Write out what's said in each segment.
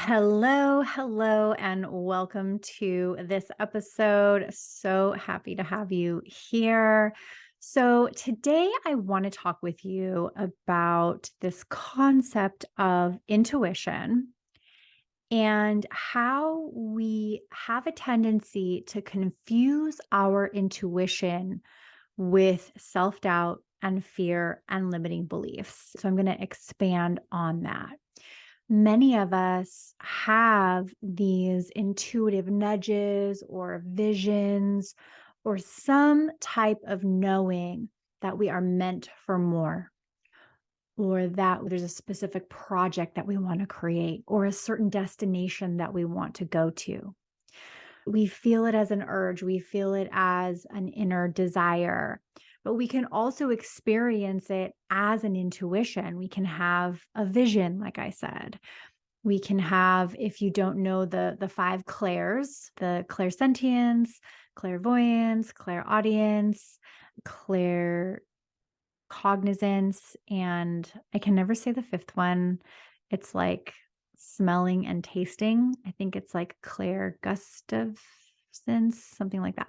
Hello, and welcome to this episode. So happy to have you here. So, today I want to talk with you about this concept of intuition and how we have a tendency to confuse our intuition with self doubt and fear and limiting beliefs. So, I'm going to expand on that. Many of us have these intuitive nudges or visions or some type of knowing that we are meant for more, or that there's a specific project that we want to create, or a certain destination that we want to go to. We feel it as an urge, we feel it as an inner desire, but we can also experience it as an intuition. We can have a vision, like I said. We can have, if you don't know the five clairs, the clairsentience, clairvoyance, clairaudience, claircognizance, and I can never say the fifth one. It's like smelling and tasting. I think it's like Clairgustance, something like that.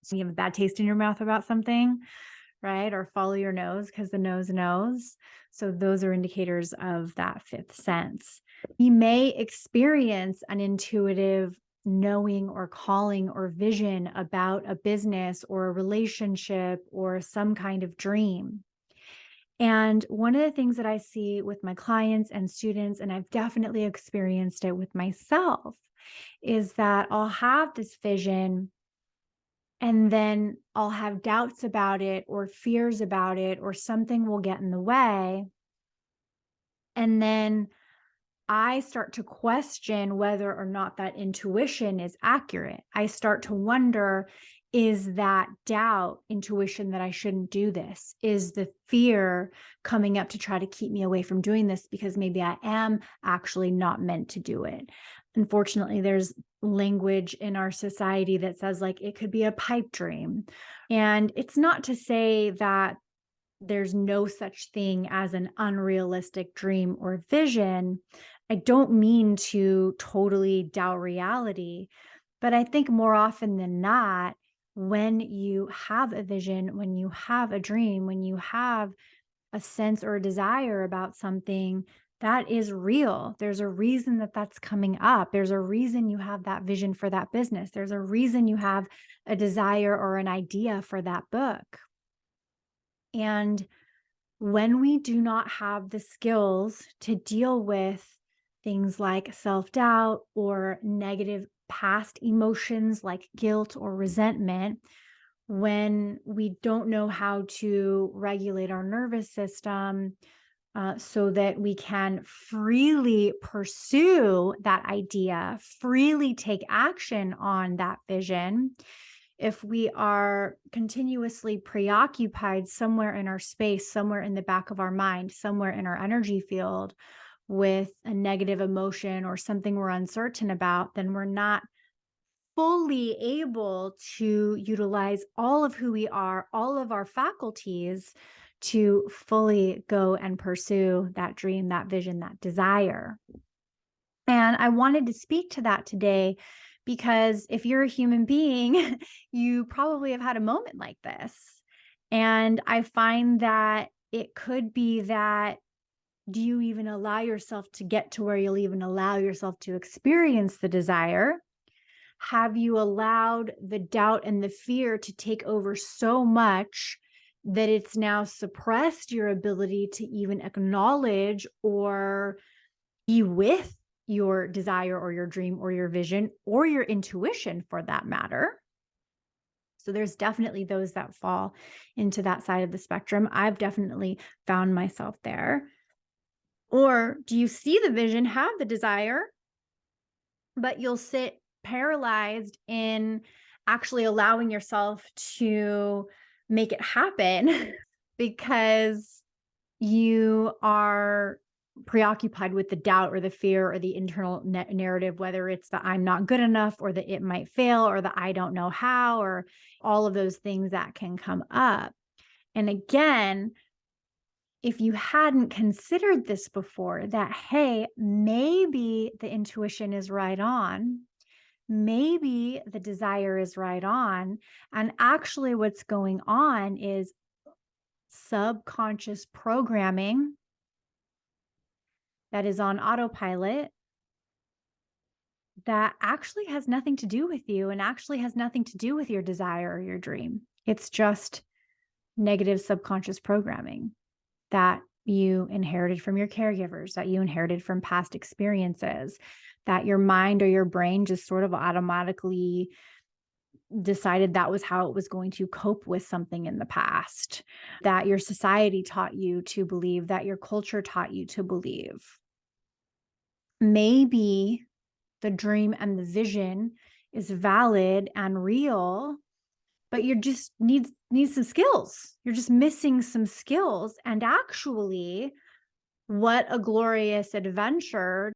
So you have a bad taste in your mouth about something, right? Or follow your nose because the nose knows. So those are indicators of that fifth sense. We may experience an intuitive knowing or calling or vision about a business or a relationship or some kind of dream. And one of the things that I see with my clients and students, and I've definitely experienced it with myself, is that I'll have this vision and then I'll have doubts about it or fears about it, or something will get in the way. And then I start to question whether or not that intuition is accurate. I start to wonder, is that doubt intuition that I shouldn't do this? Is the fear coming up to try to keep me away from doing this because maybe I am actually not meant to do it? Unfortunately, there's language in our society that says like it could be a pipe dream. And it's not to say that there's no such thing as an unrealistic dream or vision. I don't mean to totally doubt reality, but I think more often than not, when you have a vision, when you have a dream, when you have a sense or a desire about something, that is real. There's a reason that that's coming up. There's a reason you have that vision for that business. There's a reason you have a desire or an idea for that book. And when we do not have the skills to deal with things like self-doubt or negative past emotions like guilt or resentment, when we don't know how to regulate our nervous system so that we can freely pursue that idea, freely take action on that vision, if we are continuously preoccupied somewhere in our space, somewhere in the back of our mind, somewhere in our energy field with a negative emotion or something we're uncertain about, then we're not fully able to utilize all of who we are, all of our faculties to fully go and pursue that dream, that vision, that desire. And I wanted to speak to that today because if you're a human being, you probably have had a moment like this. And I find that it could be that, do you even allow yourself to get to where you'll even allow yourself to experience the desire? Have you allowed the doubt and the fear to take over so much that it's now suppressed your ability to even acknowledge or be with your desire or your dream or your vision or your intuition for that matter? So there's definitely those that fall into that side of the spectrum. I've definitely found myself there. Or do you see the vision, have the desire, but you'll sit paralyzed in actually allowing yourself to make it happen because you are preoccupied with the doubt or the fear or the internal narrative, whether it's that I'm not good enough or that it might fail or that I don't know how, or all of those things that can come up. And again, if you hadn't considered this before, that, hey, maybe the intuition is right on, maybe the desire is right on, and actually what's going on is subconscious programming that is on autopilot that actually has nothing to do with you and actually has nothing to do with your desire or your dream. It's just negative subconscious programming that you inherited from your caregivers, that you inherited from past experiences, that your mind or your brain just sort of automatically decided that was how it was going to cope with something in the past, that your society taught you to believe, that your culture taught you to believe. Maybe the dream and the vision is valid and real, but you just need some skills. You're just missing some skills. And actually, what a glorious adventure